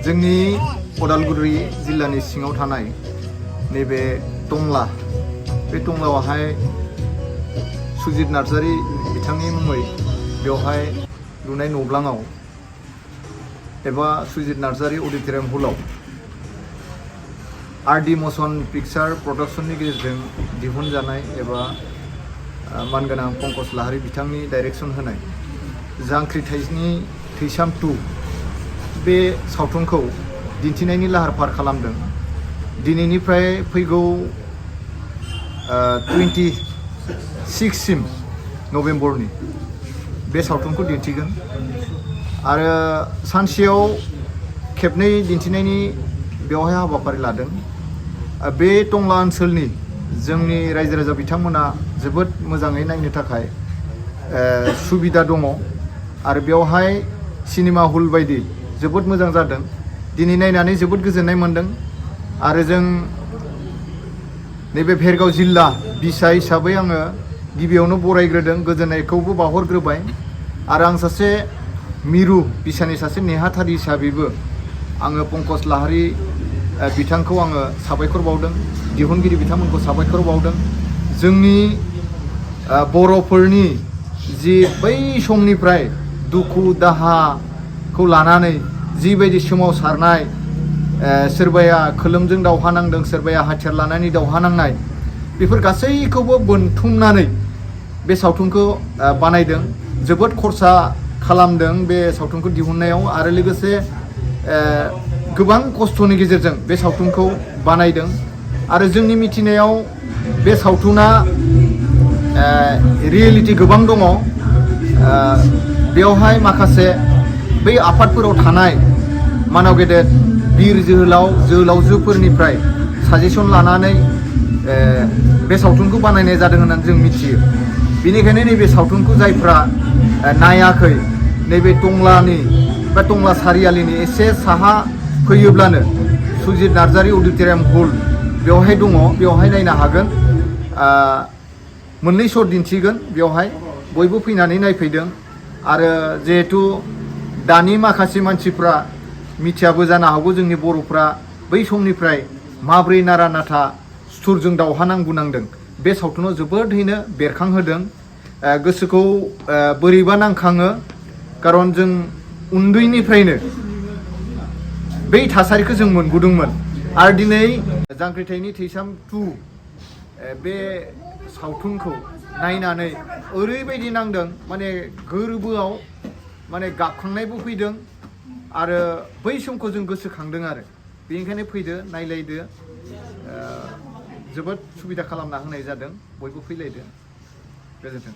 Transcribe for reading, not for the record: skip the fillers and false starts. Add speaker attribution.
Speaker 1: जोंनि उदालगुरि जिल्लानि सिङाव थानाय नैबे टंला बे टंलायावहाय सुजित नार्जारी बिथांनि मुङै बेवहाय लुनाय न'ब्लाङाव एबा सुजित नार्जारी अडिट'रियाम हलाव आरडि मसन पिक्चार प्रडाक्शननि गेजेरजों दिहुनजानाय एबा मानगोनां पंकज लाहारी बिथांनि डाइरेक्शन होनाय जांख्रिथायनि थैसाम 2 बे सावथुनखौ दिन्थिनायनि लाहार फाहार खालामदों। दिनैनिफ्राय फैगौ 26 नभेम्बरनि बे सावथुनखौ दिन्थिगोन आरो सानसेयाव खेबनै दिन्थिनायनि बेवहाय हाबाफारि लादों। बे टंला ओनसोलनि जोंनि रायजो राजा बिथांमोना जोबोद मोजाङै नायनो थाखाय सुबिदा दङ आरो बेवहाय सिनेमा हल बायदि जोबोद मोजां जादों। दिनै नायनानै जोबोद गोजोननाय मोन्दों आरो जों नैबे भेरगाव जिल्ला बिसा हिसाबै आङो गिबियावनो बरायग्रोदों, गोजोननायखौबो बावहरग्रोबाय आरो आं सासे मिरु बिसानि सासे नेहाथारि हिसाबैबो आङो पंकज लाहारी बिथांखौ आङो साबायखर बावदों, दिहुनगिरि बिथांमोनखौ साबायखर बावदों। जोंनि बर'फोरनि जि बै समनिफ्राय दुखु दाहाखौ लानानै जिबायदि सोमावसारनाय, सोरबाया खोलोमजों दावहा नांदों, सोरबाया हाथियार लानानै दावहा नांनाय, बेफोर गासैखौबो बोनथुमनानै बे सावथुनखौ बानायदों। जोबोद खरसा खालामदों बे सावथुनखौ दिहुननायाव आरो लोगोसे गोबां खस्थ'नि गेजेरजों बे सावथुनखौ बानायदों आरो जोंनि मिथिनायाव बे सावथुना रियेलिटि गोबां दङ। बेवहाय माखासे बै आफादफोराव थानाय मानाव गेदेर बिर जोहोलावजोफोरनिफ्राय साजेसन लानानै बे सावथुनखौ बानायनाय जादों होननानै जों मिथियो। बेनिखायनो नैबे सावथुनखौ जायफ्रा नायाखै, नैबे टंलानि बा टंला सारियालिनि एसे साहा फैयोब्लानो सुजित नार्जारी अडिट'रियाम हल बेवहाय दङ, बेवहाय नायनो हागोन। मोननै शट दिन्थिगोन बेवहाय, बयबो फैनानै नायफैदों आरो जिहेथु दानि माखासे मानसिफ्रा मिथियाबो जानो हागौ जोंनि बर'फ्रा बै समनिफ्राय माब्रै नारा नाथा सुथुरजों दावहा नांबोनांदों, बे सावथुनाव जोबोदैनो बेरखांहोदों। गोसोखौ बोरैबा नांखाङो, खारन जों उन्दैनिफ्रायनो बै थासारिखौ जों मोनबोदोंमोन आरो दिनै जांख्रिथायनि थैसाम 2 बे सावथुनखौ नायनानै ओरैबायदि नांदों, माने गोरबोआव माने गाबखांनायबो फैदों आरो बै समखौ जों गोसोखांदों आरो बेनिखायनो फैदो नायलायदो। जोबोद सुबिदा खालामना होनाय जादों, बयबो फैलायदो। गोजोन्थों।